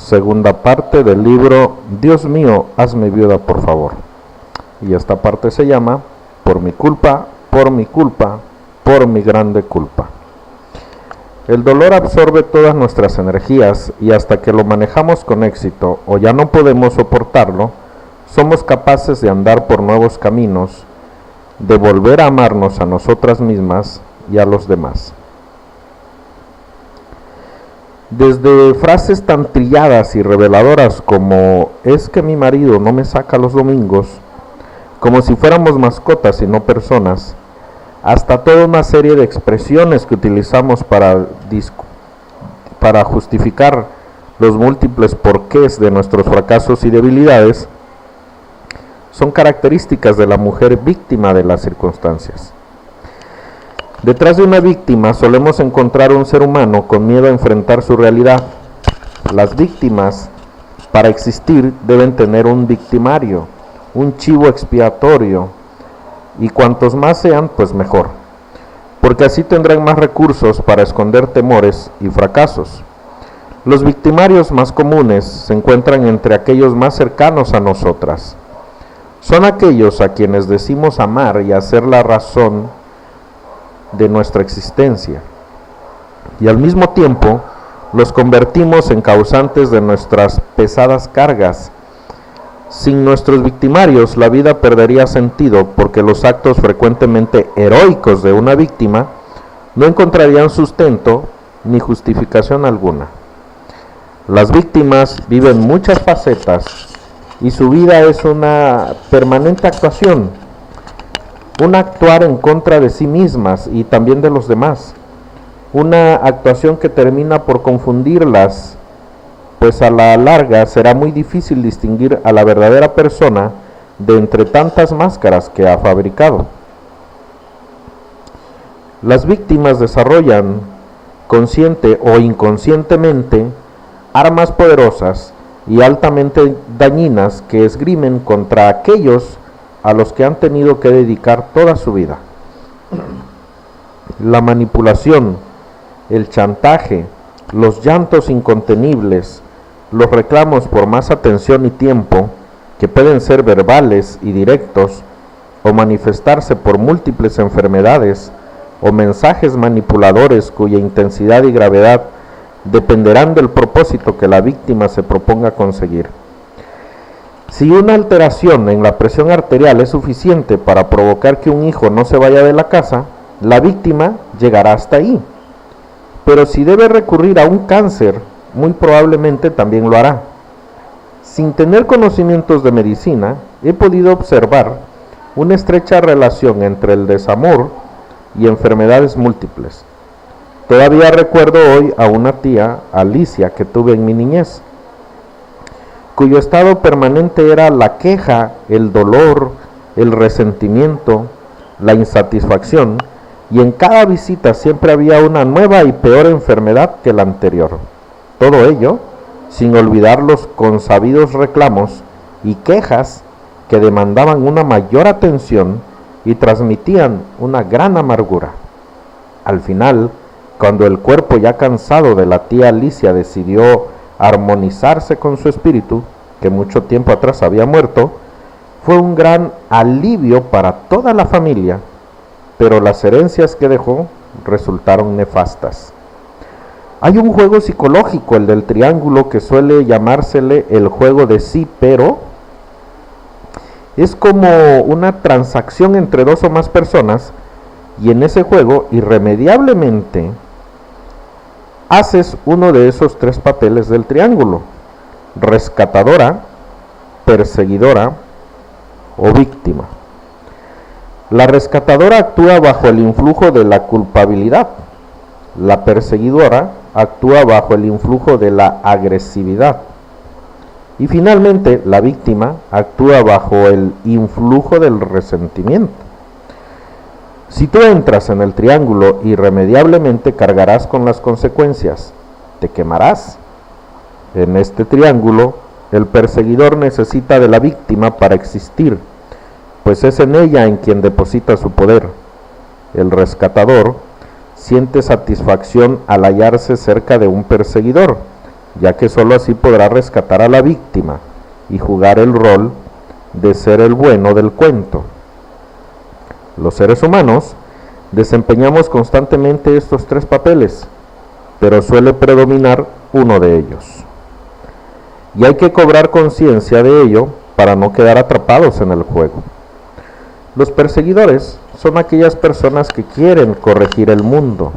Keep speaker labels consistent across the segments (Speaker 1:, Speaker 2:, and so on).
Speaker 1: segunda parte del libro Dios mío, hazme viuda por favor. Y esta parte se llama Por mi culpa, por mi culpa, por mi grande culpa. El dolor absorbe todas nuestras energías y hasta que lo manejamos con éxito o ya no podemos soportarlo, somos capaces de andar por nuevos caminos, de volver a amarnos a nosotras mismas y a los demás. Desde frases tan trilladas y reveladoras como es que mi marido no me saca los domingos, como si fuéramos mascotas y no personas, hasta toda una serie de expresiones que utilizamos para justificar los múltiples porqués de nuestros fracasos y debilidades, son características de la mujer víctima de las circunstancias. Detrás de una víctima solemos encontrar un ser humano con miedo a enfrentar su realidad. Las víctimas, para existir, deben tener un victimario, un chivo expiatorio, y cuantos más sean, pues mejor, porque así tendrán más recursos para esconder temores y fracasos. Los victimarios más comunes se encuentran entre aquellos más cercanos a nosotras. Son aquellos a quienes decimos amar y hacer la razón de nuestra existencia, y al mismo tiempo los convertimos en causantes de nuestras pesadas cargas. Sin nuestros victimarios, la vida perdería sentido porque los actos frecuentemente heroicos de una víctima no encontrarían sustento ni justificación alguna. Las víctimas viven muchas facetas y su vida es una permanente actuación, un actuar en contra de sí mismas y también de los demás, una actuación que termina por confundirlas, pues a la larga será muy difícil distinguir a la verdadera persona de entre tantas máscaras que ha fabricado. Las víctimas desarrollan, consciente o inconscientemente, armas poderosas y altamente dañinas que esgrimen contra aquellos a los que han tenido que dedicar toda su vida. La manipulación, el chantaje, los llantos incontenibles, los reclamos por más atención y tiempo, que pueden ser verbales y directos, o manifestarse por múltiples enfermedades, o mensajes manipuladores cuya intensidad y gravedad dependerán del propósito que la víctima se proponga conseguir. Si una alteración en la presión arterial es suficiente para provocar que un hijo no se vaya de la casa, la víctima llegará hasta ahí. Pero si debe recurrir a un cáncer, muy probablemente también lo hará. Sin tener conocimientos de medicina, he podido observar una estrecha relación entre el desamor y enfermedades múltiples. Todavía recuerdo hoy a una tía, Alicia, que tuve en mi niñez, cuyo estado permanente era la queja, el dolor, el resentimiento, la insatisfacción, y en cada visita siempre había una nueva y peor enfermedad que la anterior. Todo ello sin olvidar los consabidos reclamos y quejas que demandaban una mayor atención y transmitían una gran amargura. Al final, cuando el cuerpo ya cansado de la tía Alicia decidió armonizarse con su espíritu, que mucho tiempo atrás había muerto, fue un gran alivio para toda la familia, pero las herencias que dejó resultaron nefastas. Hay un juego psicológico, el del triángulo, que suele llamársele el juego de sí, pero es como una transacción entre dos o más personas, y en ese juego irremediablemente haces uno de esos tres papeles del triángulo: rescatadora, perseguidora o víctima. La rescatadora actúa bajo el influjo de la culpabilidad. La perseguidora actúa bajo el influjo de la agresividad. Y finalmente, la víctima actúa bajo el influjo del resentimiento. Si tú entras en el triángulo, irremediablemente cargarás con las consecuencias. Te quemarás. En este triángulo, el perseguidor necesita de la víctima para existir, pues es en ella en quien deposita su poder. El rescatador siente satisfacción al hallarse cerca de un perseguidor, ya que sólo así podrá rescatar a la víctima y jugar el rol de ser el bueno del cuento. Los seres humanos desempeñamos constantemente estos tres papeles, pero suele predominar uno de ellos. Y hay que cobrar conciencia de ello para no quedar atrapados en el juego. Los perseguidores son aquellas personas que quieren corregir el mundo.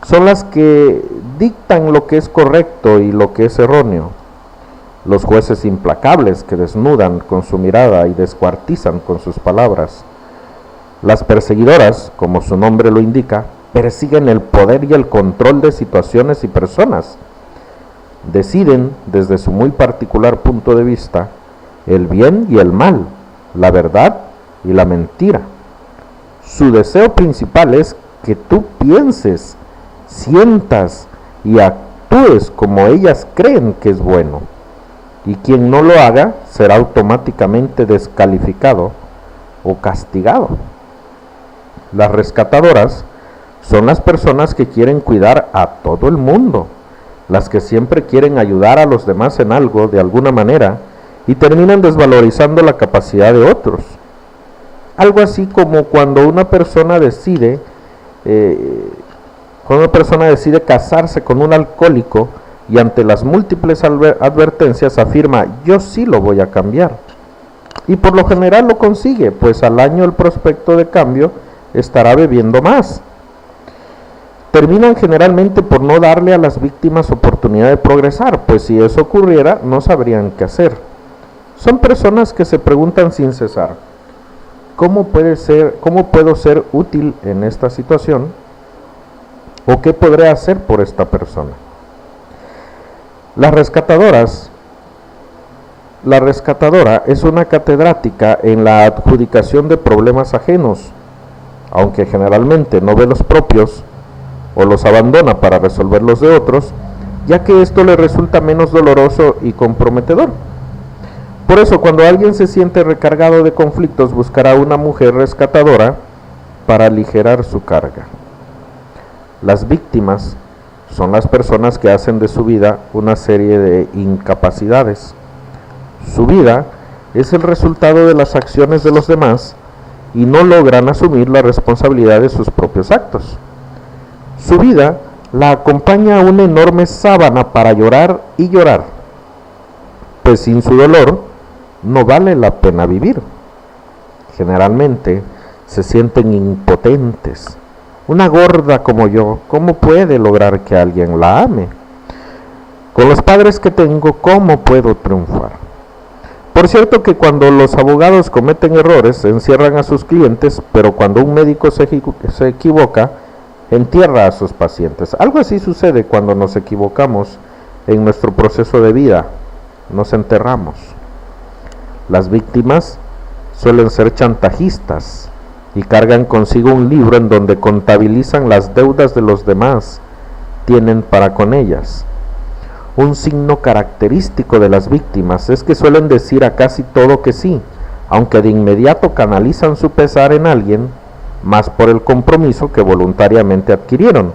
Speaker 1: Son las que dictan lo que es correcto y lo que es erróneo. Los jueces implacables que desnudan con su mirada y descuartizan con sus palabras. Las perseguidoras, como su nombre lo indica, persiguen el poder y el control de situaciones y personas. Deciden, desde su muy particular punto de vista, el bien y el mal, la verdad y la mentira. Su deseo principal es que tú pienses, sientas y actúes como ellas creen que es bueno. Y quien no lo haga será automáticamente descalificado o castigado. Las rescatadoras son las personas que quieren cuidar a todo el mundo, las que siempre quieren ayudar a los demás en algo, de alguna manera, y terminan desvalorizando la capacidad de otros. Algo así como cuando una persona decide casarse con un alcohólico y ante las múltiples advertencias afirma: yo sí lo voy a cambiar. Y por lo general lo consigue, pues al año el prospecto de cambio estará bebiendo más. Terminan generalmente por no darle a las víctimas oportunidad de progresar, pues si eso ocurriera no sabrían qué hacer. Son personas que se preguntan sin cesar: ¿cómo puedo ser útil en esta situación? ¿O qué podré hacer por esta persona? La rescatadora es una catedrática en la adjudicación de problemas ajenos, aunque generalmente no ve los propios o los abandona para resolver los de otros, ya que esto le resulta menos doloroso y comprometedor. Por eso, cuando alguien se siente recargado de conflictos, buscará una mujer rescatadora para aligerar su carga. Las víctimas son las personas que hacen de su vida una serie de incapacidades. Su vida es el resultado de las acciones de los demás y no logran asumir la responsabilidad de sus propios actos. Su vida la acompaña una enorme sábana para llorar y llorar, pues sin su dolor no vale la pena vivir. Generalmente se sienten impotentes. Una gorda como yo, ¿cómo puede lograr que alguien la ame? Con los padres que tengo, ¿cómo puedo triunfar? Por cierto que cuando los abogados cometen errores, encierran a sus clientes, pero cuando un médico se equivoca, entierra a sus pacientes. Algo así sucede cuando nos equivocamos en nuestro proceso de vida, nos enterramos. Las víctimas suelen ser chantajistas y cargan consigo un libro en donde contabilizan las deudas de los demás tienen para con ellas. Un signo característico de las víctimas es que suelen decir a casi todo que sí, aunque de inmediato canalizan su pesar en alguien, más por el compromiso que voluntariamente adquirieron,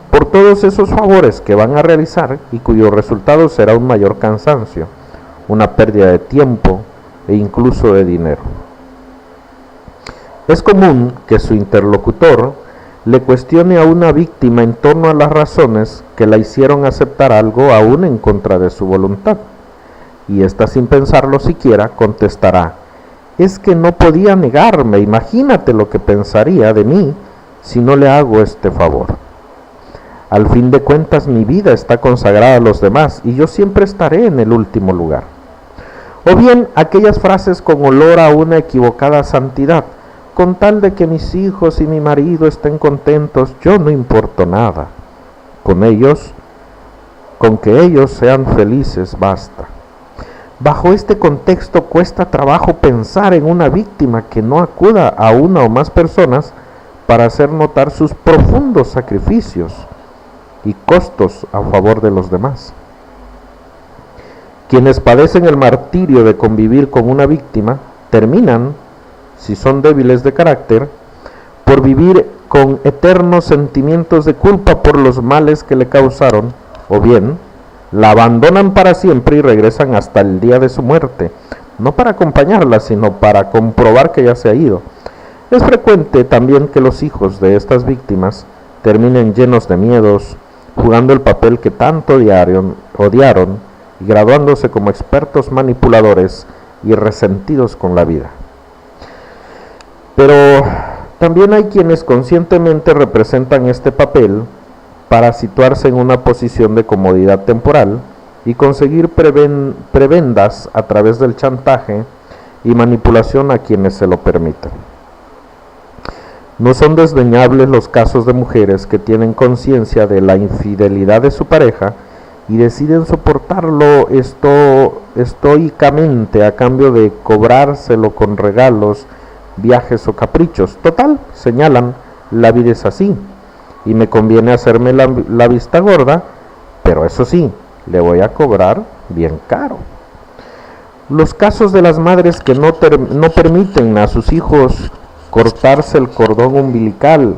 Speaker 1: por todos esos favores que van a realizar y cuyo resultado será un mayor cansancio, una pérdida de tiempo e incluso de dinero. Es común que su interlocutor le cuestione a una víctima en torno a las razones que la hicieron aceptar algo aún en contra de su voluntad, y ésta, sin pensarlo siquiera, contestará: es que no podía negarme, imagínate lo que pensaría de mí si no le hago este favor. Al fin de cuentas, mi vida está consagrada a los demás y yo siempre estaré en el último lugar. O bien aquellas frases con olor a una equivocada santidad: con tal de que mis hijos y mi marido estén contentos, yo no importo nada. Con que ellos sean felices, basta. Bajo este contexto cuesta trabajo pensar en una víctima que no acuda a una o más personas para hacer notar sus profundos sacrificios y costos a favor de los demás. Quienes padecen el martirio de convivir con una víctima terminan, si son débiles de carácter, por vivir con eternos sentimientos de culpa por los males que le causaron, o bien la abandonan para siempre y regresan hasta el día de su muerte, no para acompañarla, sino para comprobar que ya se ha ido. Es frecuente también que los hijos de estas víctimas terminen llenos de miedos, jugando el papel que tanto odiaron y graduándose como expertos manipuladores y resentidos con la vida. Pero también hay quienes conscientemente representan este papel para situarse en una posición de comodidad temporal y conseguir prebendas a través del chantaje y manipulación a quienes se lo permiten. No son desdeñables los casos de mujeres que tienen conciencia de la infidelidad de su pareja y deciden soportarlo estoicamente a cambio de cobrárselo con regalos, viajes o caprichos. Total, señalan, la vida es así y me conviene hacerme la vista gorda, pero eso sí, le voy a cobrar bien caro. Los casos de las madres que no permiten a sus hijos cortarse el cordón umbilical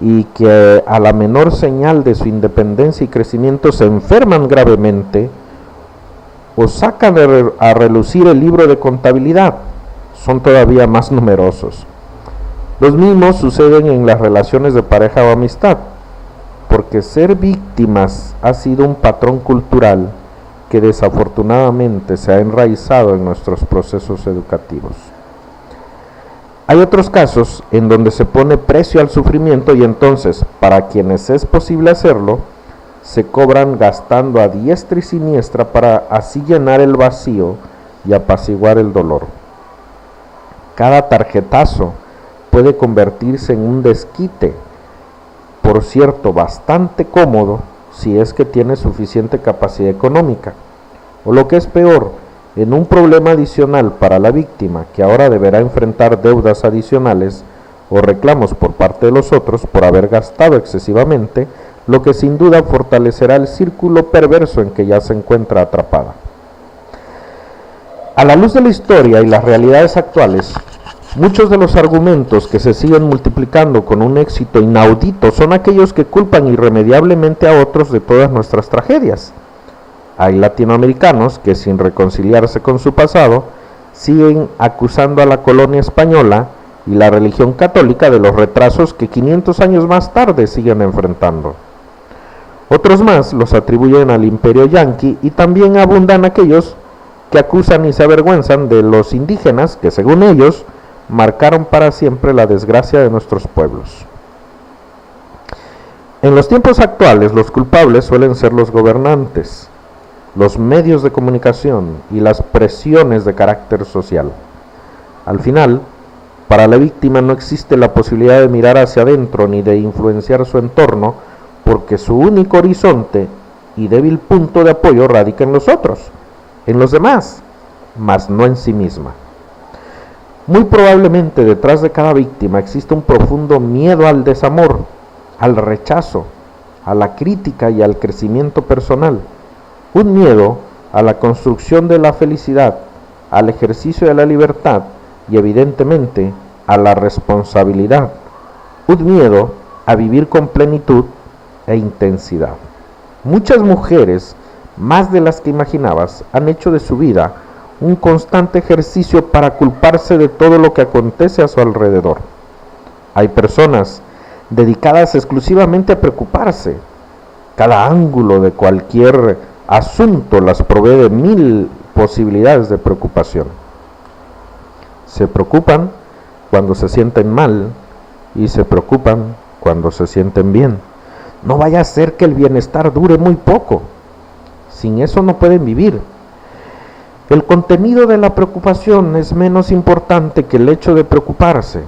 Speaker 1: y que a la menor señal de su independencia y crecimiento se enferman gravemente o sacan a relucir el libro de contabilidad, son todavía más numerosos. Los mismos suceden en las relaciones de pareja o amistad, porque ser víctimas ha sido un patrón cultural que desafortunadamente se ha enraizado en nuestros procesos educativos. Hay otros casos en donde se pone precio al sufrimiento y entonces, para quienes es posible hacerlo, se cobran gastando a diestra y siniestra para así llenar el vacío y apaciguar el dolor. Cada tarjetazo puede convertirse en un desquite, por cierto, bastante cómodo si es que tiene suficiente capacidad económica, o lo que es peor, en un problema adicional para la víctima que ahora deberá enfrentar deudas adicionales o reclamos por parte de los otros por haber gastado excesivamente, lo que sin duda fortalecerá el círculo perverso en que ya se encuentra atrapada. A la luz de la historia y las realidades actuales, muchos de los argumentos que se siguen multiplicando con un éxito inaudito son aquellos que culpan irremediablemente a otros de todas nuestras tragedias. Hay latinoamericanos que, sin reconciliarse con su pasado, siguen acusando a la colonia española y la religión católica de los retrasos que 500 años más tarde siguen enfrentando. Otros más los atribuyen al imperio yanqui y también abundan aquellos que acusan y se avergüenzan de los indígenas que, según ellos, marcaron para siempre la desgracia de nuestros pueblos. En los tiempos actuales, los culpables suelen ser los gobernantes, los medios de comunicación y las presiones de carácter social. Al final, para la víctima no existe la posibilidad de mirar hacia adentro ni de influenciar su entorno, porque su único horizonte y débil punto de apoyo radica en los otros, en los demás, mas no en sí misma. Muy probablemente detrás de cada víctima existe un profundo miedo al desamor, al rechazo, a la crítica y al crecimiento personal. Un miedo a la construcción de la felicidad, al ejercicio de la libertad y evidentemente a la responsabilidad. Un miedo a vivir con plenitud e intensidad. Muchas mujeres, más de las que imaginabas, han hecho de su vida un constante ejercicio para culparse de todo lo que acontece a su alrededor. Hay personas dedicadas exclusivamente a preocuparse. Cada ángulo de cualquier asunto las provee de 1000 posibilidades de preocupación. Se preocupan cuando se sienten mal y se preocupan cuando se sienten bien. No vaya a ser que el bienestar dure muy poco. Sin eso no pueden vivir. El contenido de la preocupación es menos importante que el hecho de preocuparse.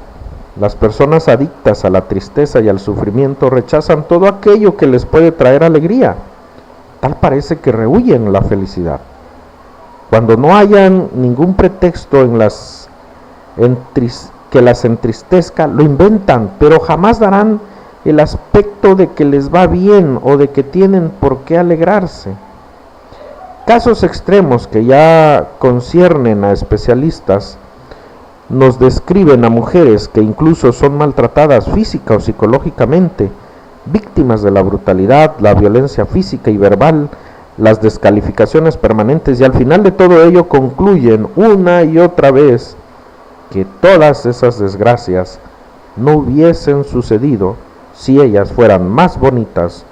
Speaker 1: Las personas adictas a la tristeza y al sufrimiento rechazan todo aquello que les puede traer alegría. Tal parece que rehúyen la felicidad. Cuando no hayan ningún pretexto que las entristezca, lo inventan, pero jamás darán el aspecto de que les va bien o de que tienen por qué alegrarse. Casos extremos que ya conciernen a especialistas nos describen a mujeres que incluso son maltratadas física o psicológicamente, víctimas de la brutalidad, la violencia física y verbal las descalificaciones permanentes y al final de todo ello concluyen una y otra vez que todas esas desgracias no hubiesen sucedido si ellas fueran más bonitas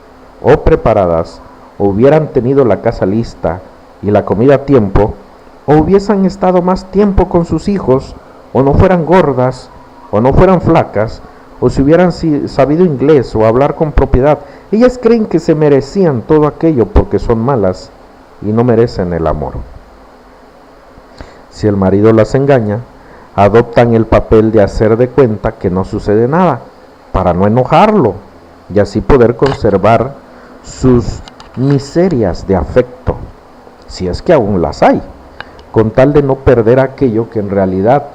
Speaker 1: o preparadas, o hubieran tenido la casa lista y la comida a tiempo, o hubiesen estado más tiempo con sus hijos, o no fueran gordas, o no fueran flacas, o si hubieran sabido inglés o hablar con propiedad. Ellas creen que se merecían todo aquello porque son malas y no merecen el amor. Si el marido las engaña, adoptan el papel de hacer de cuenta que no sucede nada, para no enojarlo y así poder conservar sus miserias de afecto, si es que aún las hay, con tal de no perder aquello que en realidad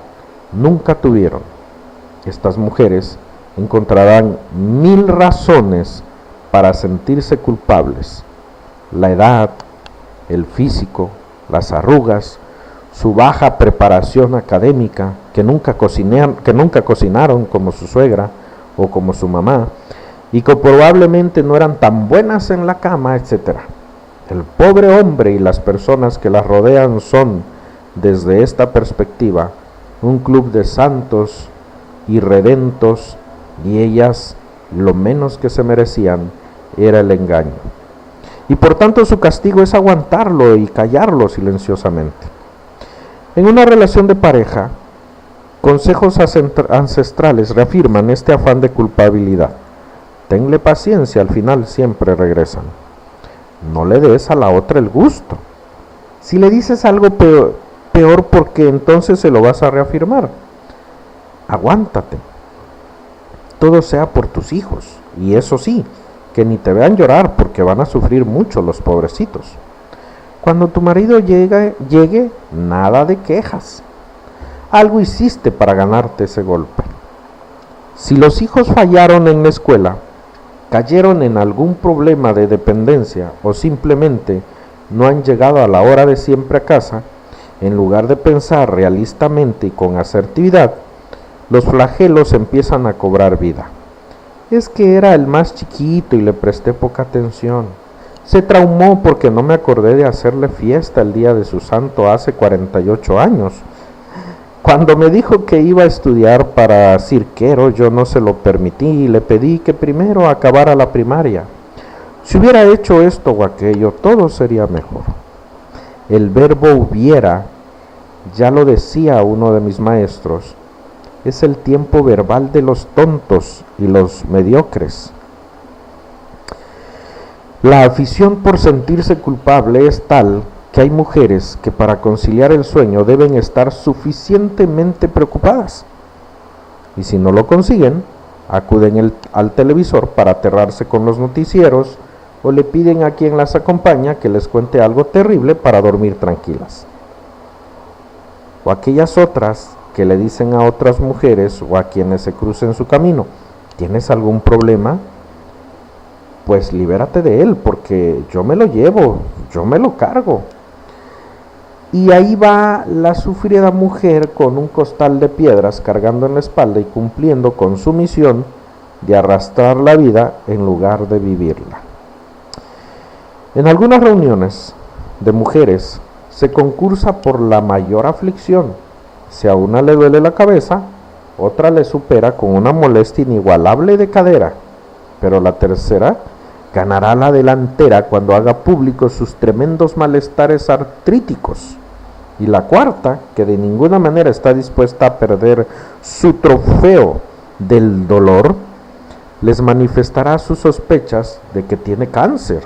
Speaker 1: nunca tuvieron. Estas mujeres encontrarán 1000 razones para sentirse culpables: la edad, el físico, las arrugas, su baja preparación académica, que nunca cocinaron como su suegra o como su mamá, y que probablemente no eran tan buenas en la cama, etc. El pobre hombre y las personas que las rodean son, desde esta perspectiva, un club de santos y redentos, y ellas lo menos que se merecían era el engaño. Y por tanto su castigo es aguantarlo y callarlo silenciosamente. En una relación de pareja, consejos ancestrales reafirman este afán de culpabilidad. Tenle paciencia, al final siempre regresan. No le des a la otra el gusto. Si le dices algo peor, porque entonces se lo vas a reafirmar. Aguántate. Todo sea por tus hijos. Y eso sí, que ni te vean llorar, porque van a sufrir mucho los pobrecitos. Cuando tu marido llegue, nada de quejas. Algo hiciste para ganarte ese golpe. Si los hijos fallaron en la escuela, cayeron en algún problema de dependencia o simplemente no han llegado a la hora de siempre a casa, en lugar de pensar realistamente y con asertividad, los flagelos empiezan a cobrar vida. Es que era el más chiquito y le presté poca atención. Se traumó porque no me acordé de hacerle fiesta el día de su santo hace 48 años. Cuando me dijo que iba a estudiar para cirquero, yo no se lo permití y le pedí que primero acabara la primaria. Si hubiera hecho esto o aquello, todo sería mejor. El verbo hubiera, ya lo decía uno de mis maestros, es el tiempo verbal de los tontos y los mediocres. La afición por sentirse culpable es tal que hay mujeres que para conciliar el sueño deben estar suficientemente preocupadas. Y si no lo consiguen, acuden al televisor para aterrarse con los noticieros o le piden a quien las acompaña que les cuente algo terrible para dormir tranquilas. O aquellas otras que le dicen a otras mujeres o a quienes se crucen su camino: ¿tienes algún problema? Pues libérate de él, porque yo me lo llevo, yo me lo cargo. Y ahí va la sufrida mujer con un costal de piedras cargando en la espalda y cumpliendo con su misión de arrastrar la vida en lugar de vivirla. En algunas reuniones de mujeres se concursa por la mayor aflicción. Si a una le duele la cabeza, otra le supera con una molestia inigualable de cadera, pero la tercera ganará la delantera cuando haga públicos sus tremendos malestares artríticos. Y la cuarta, que de ninguna manera está dispuesta a perder su trofeo del dolor, les manifestará sus sospechas de que tiene cáncer.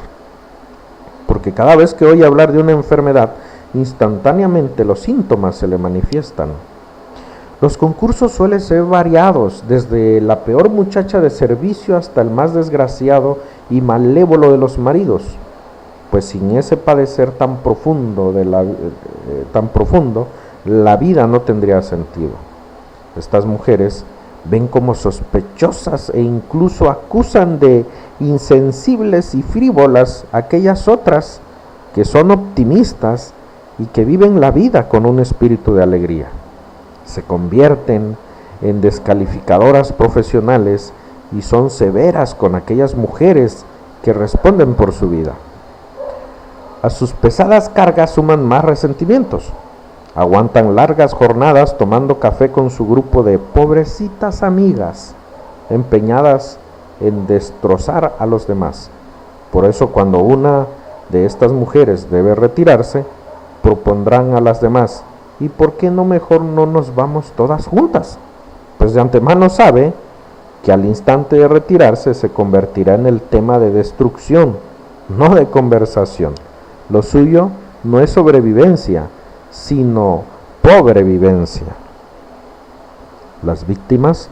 Speaker 1: Porque cada vez que oye hablar de una enfermedad, instantáneamente los síntomas se le manifiestan. Los concursos suelen ser variados, desde la peor muchacha de servicio hasta el más desgraciado y malévolo de los maridos, pues sin ese padecer tan profundo, la vida no tendría sentido. Estas mujeres ven como sospechosas e incluso acusan de insensibles y frívolas a aquellas otras que son optimistas y que viven la vida con un espíritu de alegría. Se convierten en descalificadoras profesionales y son severas con aquellas mujeres que responden por su vida. a sus pesadas cargas suman más resentimientos. Aguantan largas jornadas tomando café con su grupo de pobrecitas amigas, empeñadas en destrozar a los demás. Por eso, cuando una de estas mujeres debe retirarse, propondrán a las demás: ¿y por qué no mejor no nos vamos todas juntas? Pues de antemano sabe que al instante de retirarse se convertirá en el tema de destrucción, no de conversación. Lo suyo no es sobrevivencia, sino pobrevivencia. Las víctimas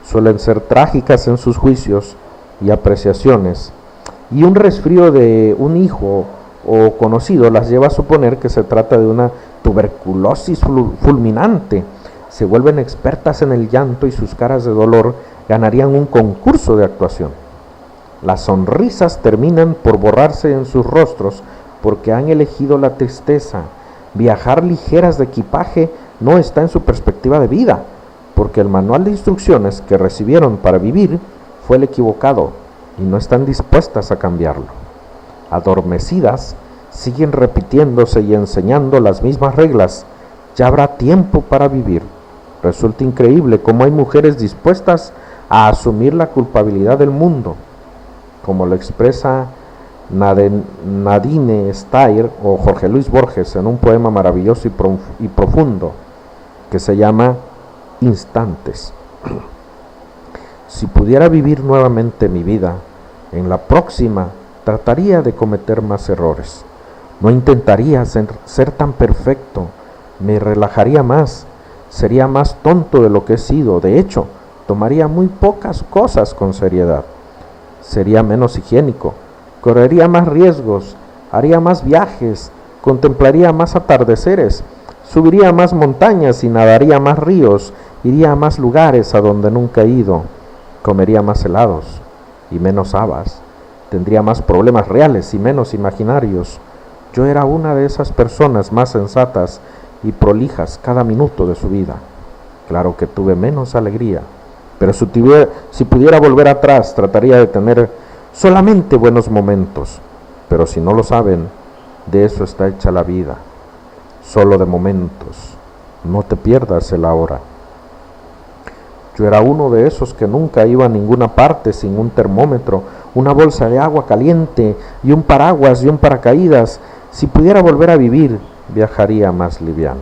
Speaker 1: suelen ser trágicas en sus juicios y apreciaciones, y un resfrío de un hijo o conocido las lleva a suponer que se trata de una tuberculosis fulminante. Se vuelven expertas en el llanto y sus caras de dolor ganarían un concurso de actuación. Las sonrisas terminan por borrarse en sus rostros porque han elegido la tristeza. Viajar ligeras de equipaje no está en su perspectiva de vida, porque el manual de instrucciones que recibieron para vivir fue el equivocado y no están dispuestas a cambiarlo. Adormecidas, siguen repitiéndose y enseñando las mismas reglas. Ya habrá tiempo para vivir. Resulta increíble cómo hay mujeres dispuestas a asumir la culpabilidad del mundo, como lo expresa Nadine Stair o Jorge Luis Borges en un poema maravilloso y profundo que se llama Instantes. Si pudiera vivir nuevamente mi vida, en la próxima trataría de cometer más errores. No intentaría ser tan perfecto, me relajaría más, sería más tonto de lo que he sido. De hecho, tomaría muy pocas cosas con seriedad. Sería menos higiénico, correría más riesgos, haría más viajes, contemplaría más atardeceres, subiría más montañas y nadaría más ríos, iría a más lugares a donde nunca he ido, comería más helados y menos habas, tendría más problemas reales y menos imaginarios. Yo era una de esas personas más sensatas y prolijas cada minuto de su vida. Claro que tuve menos alegría, pero si pudiera volver atrás, trataría de tener solamente buenos momentos. Pero si no lo saben, de eso está hecha la vida, solo de momentos. No te pierdas el ahora. Yo era uno de esos que nunca iba a ninguna parte sin un termómetro, una bolsa de agua caliente y un paraguas y un paracaídas. Si pudiera volver a vivir, viajaría más liviano.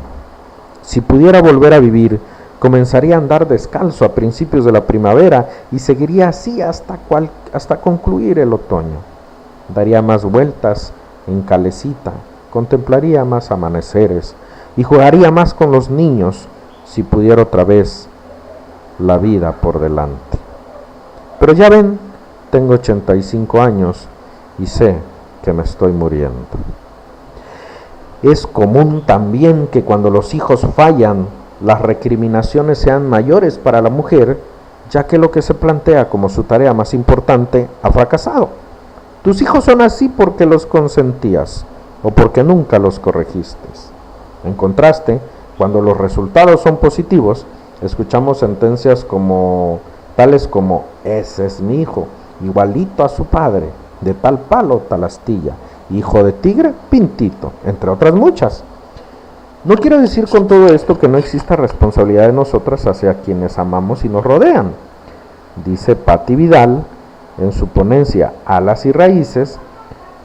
Speaker 1: Si pudiera volver a vivir, comenzaría a andar descalzo a principios de la primavera y seguiría así hasta concluir el otoño. Daría más vueltas en calecita, contemplaría más amaneceres y jugaría más con los niños si pudiera otra vez la vida por delante. Pero ya ven, tengo 85 años y sé que me estoy muriendo. Es común también que cuando los hijos fallan, las recriminaciones sean mayores para la mujer, ya que lo que se plantea como su tarea más importante ha fracasado. Tus hijos son así porque los consentías o porque nunca los corregiste. En contraste, cuando los resultados son positivos, escuchamos sentencias tales como: ese es mi hijo, igualito a su padre, de tal palo, tal astilla, hijo de tigre, pintito, entre otras muchas. No quiero decir con todo esto que no exista responsabilidad de nosotras hacia quienes amamos y nos rodean. Dice Patti Vidal en su ponencia Alas y Raíces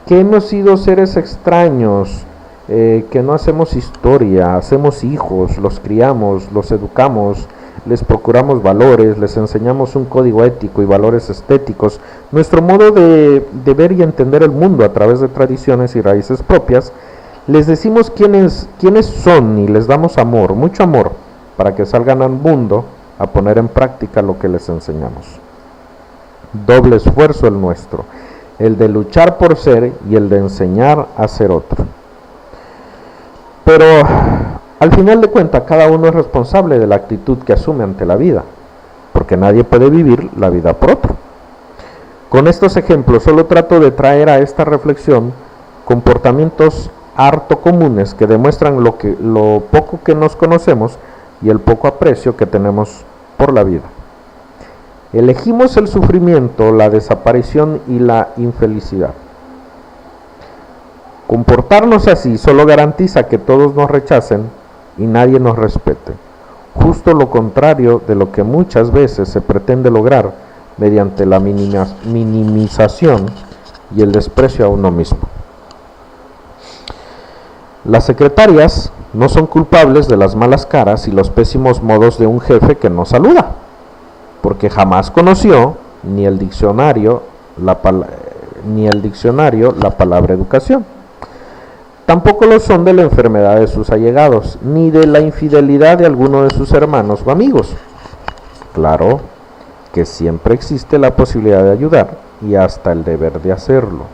Speaker 1: que hemos sido seres extraños, que no hacemos historia, hacemos hijos, los criamos, los educamos, les procuramos valores, les enseñamos un código ético y valores estéticos. Nuestro modo de ver y entender el mundo a través de tradiciones y raíces propias. Les decimos quiénes son y les damos amor, mucho amor, para que salgan al mundo a poner en práctica lo que les enseñamos. Doble esfuerzo el nuestro, el de luchar por ser y el de enseñar a ser otro. Pero al final de cuentas, cada uno es responsable de la actitud que asume ante la vida, porque nadie puede vivir la vida por otro. Con estos ejemplos solo trato de traer a esta reflexión comportamientos harto comunes que demuestran lo poco que nos conocemos y el poco aprecio que tenemos por la vida. Elegimos el sufrimiento, la desaparición y la infelicidad. Comportarnos así solo garantiza que todos nos rechacen y nadie nos respete. Justo lo contrario de lo que muchas veces se pretende lograr mediante la minimización y el desprecio a uno mismo. Las secretarias no son culpables de las malas caras y los pésimos modos de un jefe que no saluda, porque jamás conoció ni el diccionario la palabra educación. Tampoco lo son de la enfermedad de sus allegados, ni de la infidelidad de alguno de sus hermanos o amigos. Claro que siempre existe la posibilidad de ayudar y hasta el deber de hacerlo.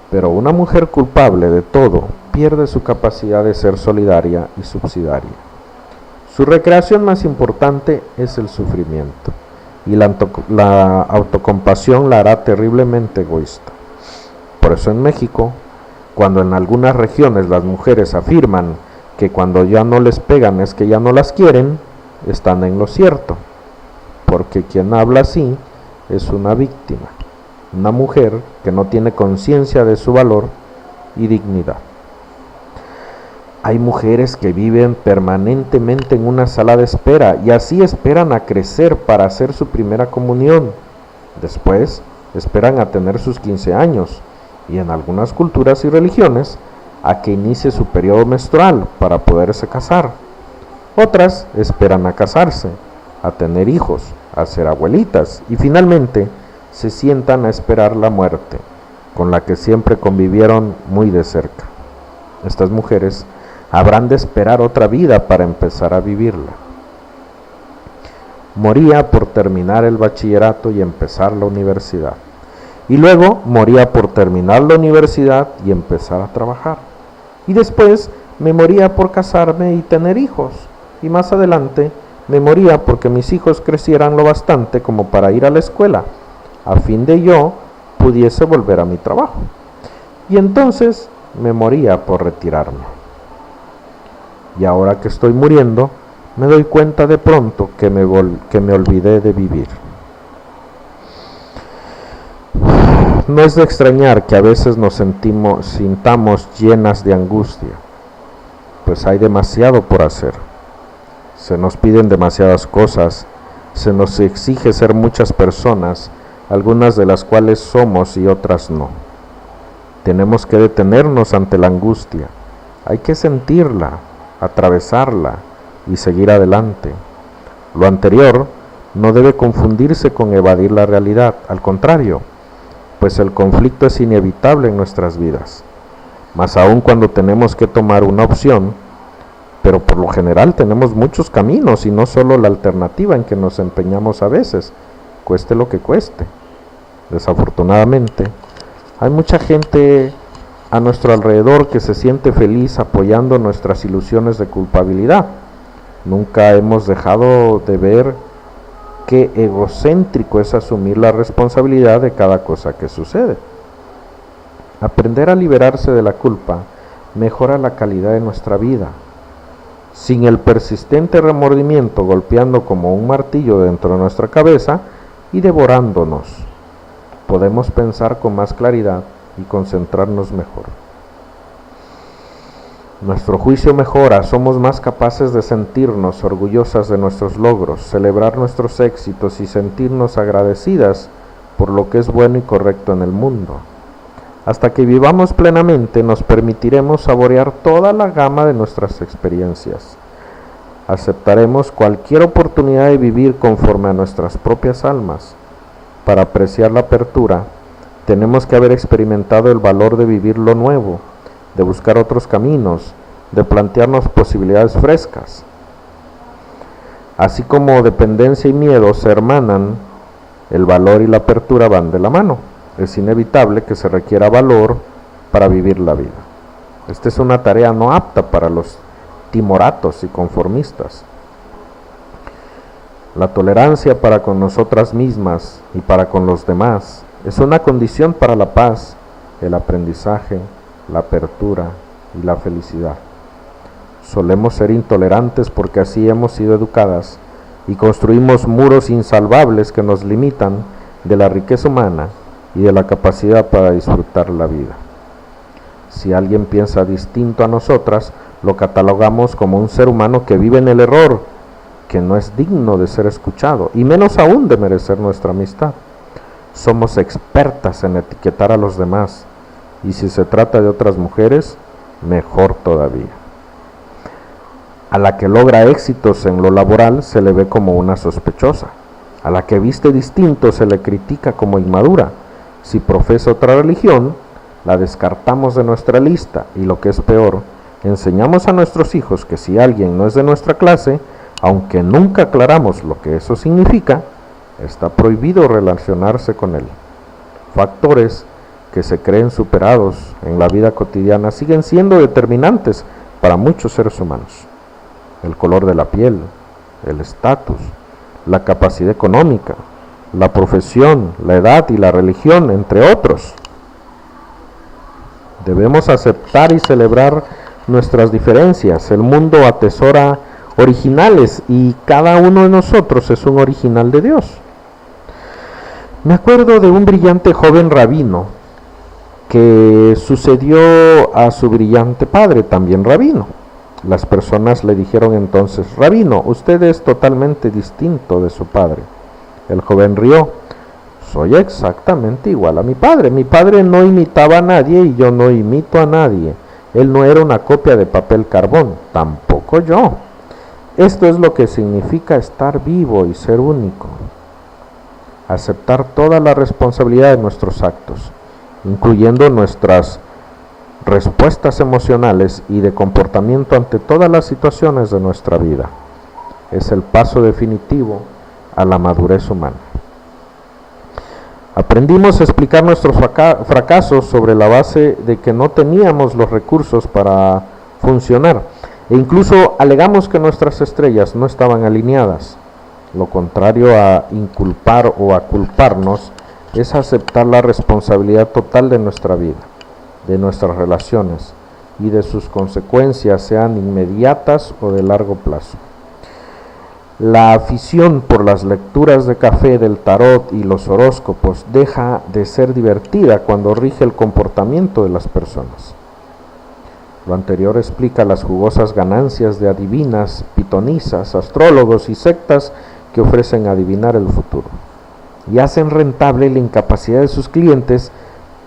Speaker 1: Pero una mujer culpable de todo pierde su capacidad de ser solidaria y subsidiaria. Su recreación más importante es el sufrimiento, y la autocompasión la hará terriblemente egoísta. Por eso en México, cuando en algunas regiones las mujeres afirman que cuando ya no les pegan es que ya no las quieren, están en lo cierto, porque quien habla así es una víctima, una mujer que no tiene conciencia de su valor y dignidad. Hay mujeres que viven permanentemente en una sala de espera y así esperan a crecer para hacer su primera comunión. Después esperan a tener sus 15 años y en algunas culturas y religiones a que inicie su periodo menstrual para poderse casar. Otras esperan a casarse, a tener hijos, a ser abuelitas y finalmente se sientan a esperar la muerte, con la que siempre convivieron muy de cerca. Estas mujeres habrán de esperar otra vida para empezar a vivirla. Moría por terminar el bachillerato y empezar la universidad. Y luego moría por terminar la universidad y empezar a trabajar. Y después me moría por casarme y tener hijos. Y más adelante me moría porque mis hijos crecieran lo bastante como para ir a la escuela, a fin de yo pudiese volver a mi trabajo. Y entonces me moría por retirarme. Y ahora que estoy muriendo, me doy cuenta de pronto que me olvidé de vivir. No es de extrañar que a veces nos sintamos llenas de angustia, pues hay demasiado por hacer. Se nos piden demasiadas cosas, se nos exige ser muchas personas, algunas de las cuales somos y otras no. Tenemos que detenernos ante la angustia, hay que sentirla, atravesarla y seguir adelante. Lo anterior no debe confundirse con evadir la realidad, al contrario, pues el conflicto es inevitable en nuestras vidas, más aún cuando tenemos que tomar una opción, pero por lo general tenemos muchos caminos y no solo la alternativa en que nos empeñamos a veces, cueste lo que cueste. Desafortunadamente, hay mucha gente a nuestro alrededor que se siente feliz apoyando nuestras ilusiones de culpabilidad. Nunca hemos dejado de ver qué egocéntrico es asumir la responsabilidad de cada cosa que sucede. Aprender a liberarse de la culpa mejora la calidad de nuestra vida. Sin el persistente remordimiento golpeando como un martillo dentro de nuestra cabeza y devorándonos, podemos pensar con más claridad y concentrarnos mejor. Nuestro juicio mejora, somos más capaces de sentirnos orgullosas de nuestros logros, celebrar nuestros éxitos y sentirnos agradecidas por lo que es bueno y correcto en el mundo. Hasta que vivamos plenamente, nos permitiremos saborear toda la gama de nuestras experiencias. Aceptaremos cualquier oportunidad de vivir conforme a nuestras propias almas. Para apreciar la apertura, tenemos que haber experimentado el valor de vivir lo nuevo, de buscar otros caminos, de plantearnos posibilidades frescas. Así como dependencia y miedo se hermanan, el valor y la apertura van de la mano. Es inevitable que se requiera valor para vivir la vida. Esta es una tarea no apta para los timoratos y conformistas. La tolerancia para con nosotras mismas y para con los demás es una condición para la paz, el aprendizaje, la apertura y la felicidad. Solemos ser intolerantes porque así hemos sido educadas y construimos muros insalvables que nos limitan de la riqueza humana y de la capacidad para disfrutar la vida. Si alguien piensa distinto a nosotras, lo catalogamos como un ser humano que vive en el error, que no es digno de ser escuchado, y menos aún de merecer nuestra amistad. Somos expertas en etiquetar a los demás, y si se trata de otras mujeres, mejor todavía. A la que logra éxitos en lo laboral se le ve como una sospechosa. A la que viste distinto se le critica como inmadura. Si profesa otra religión, la descartamos de nuestra lista y lo que es peor, enseñamos a nuestros hijos que si alguien no es de nuestra clase, aunque nunca aclaramos lo que eso significa, está prohibido relacionarse con él. Factores que se creen superados en la vida cotidiana siguen siendo determinantes para muchos seres humanos. El color de la piel, el estatus, la capacidad económica, la profesión, la edad y la religión, entre otros. Debemos aceptar y celebrar nuestras diferencias. El mundo atesora originales y cada uno de nosotros es un original de Dios. Me acuerdo de un brillante joven rabino que sucedió a su brillante padre, también rabino. Las personas le dijeron entonces: Rabino, usted es totalmente distinto de su padre. El joven rió: soy exactamente igual a mi padre. Mi padre no imitaba a nadie y yo no imito a nadie. Él no era una copia de papel carbón, tampoco yo. Esto es lo que significa estar vivo y ser único. Aceptar toda la responsabilidad de nuestros actos, incluyendo nuestras respuestas emocionales y de comportamiento ante todas las situaciones de nuestra vida. Es el paso definitivo a la madurez humana. Aprendimos a explicar nuestros fracasos sobre la base de que no teníamos los recursos para funcionar, e incluso alegamos que nuestras estrellas no estaban alineadas. Lo contrario a inculpar o a culparnos es aceptar la responsabilidad total de nuestra vida, de nuestras relaciones y de sus consecuencias, sean inmediatas o de largo plazo. La afición por las lecturas de café, del tarot y los horóscopos deja de ser divertida cuando rige el comportamiento de las personas. Lo anterior explica las jugosas ganancias de adivinas, pitonisas, astrólogos y sectas que ofrecen adivinar el futuro y hacen rentable la incapacidad de sus clientes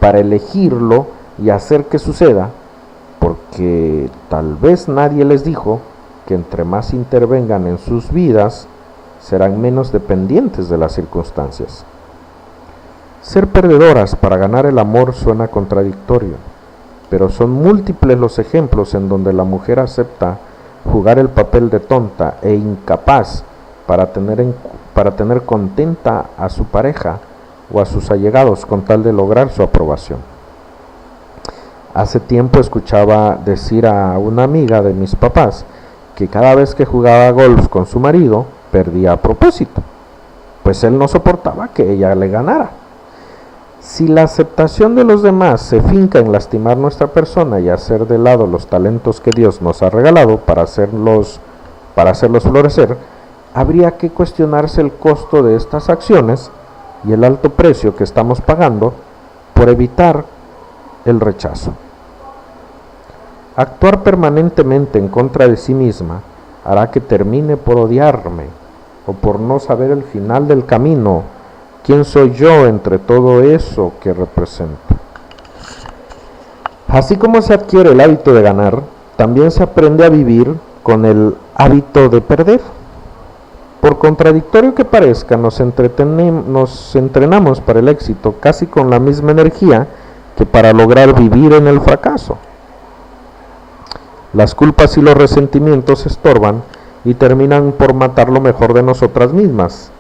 Speaker 1: para elegirlo y hacer que suceda, porque tal vez nadie les dijo que entre más intervengan en sus vidas, serán menos dependientes de las circunstancias. Ser perdedoras para ganar el amor suena contradictorio, pero son múltiples los ejemplos en donde la mujer acepta jugar el papel de tonta e incapaz para tener contenta a su pareja o a sus allegados con tal de lograr su aprobación. Hace tiempo escuchaba decir a una amiga de mis papás que cada vez que jugaba golf con su marido, perdía a propósito, pues él no soportaba que ella le ganara. Si la aceptación de los demás se finca en lastimar nuestra persona y hacer de lado los talentos que Dios nos ha regalado para hacerlos florecer, habría que cuestionarse el costo de estas acciones y el alto precio que estamos pagando por evitar el rechazo. Actuar permanentemente en contra de sí misma hará que termine por odiarme o por no saber el final del camino. ¿Quién soy yo entre todo eso que represento? Así como se adquiere el hábito de ganar, también se aprende a vivir con el hábito de perder. Por contradictorio que parezca, nos entrenamos para el éxito casi con la misma energía que para lograr vivir en el fracaso. Las culpas y los resentimientos estorban y terminan por matar lo mejor de nosotras mismas.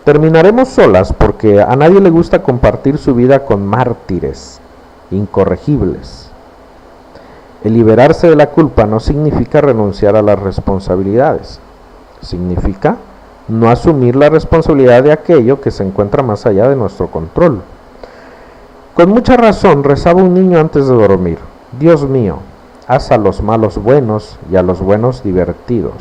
Speaker 1: Terminaremos solas porque a nadie le gusta compartir su vida con mártires incorregibles. El liberarse de la culpa no significa renunciar a las responsabilidades. Significa no asumir la responsabilidad de aquello que se encuentra más allá de nuestro control. Con mucha razón rezaba un niño antes de dormir: Dios mío, haz a los malos buenos y a los buenos divertidos.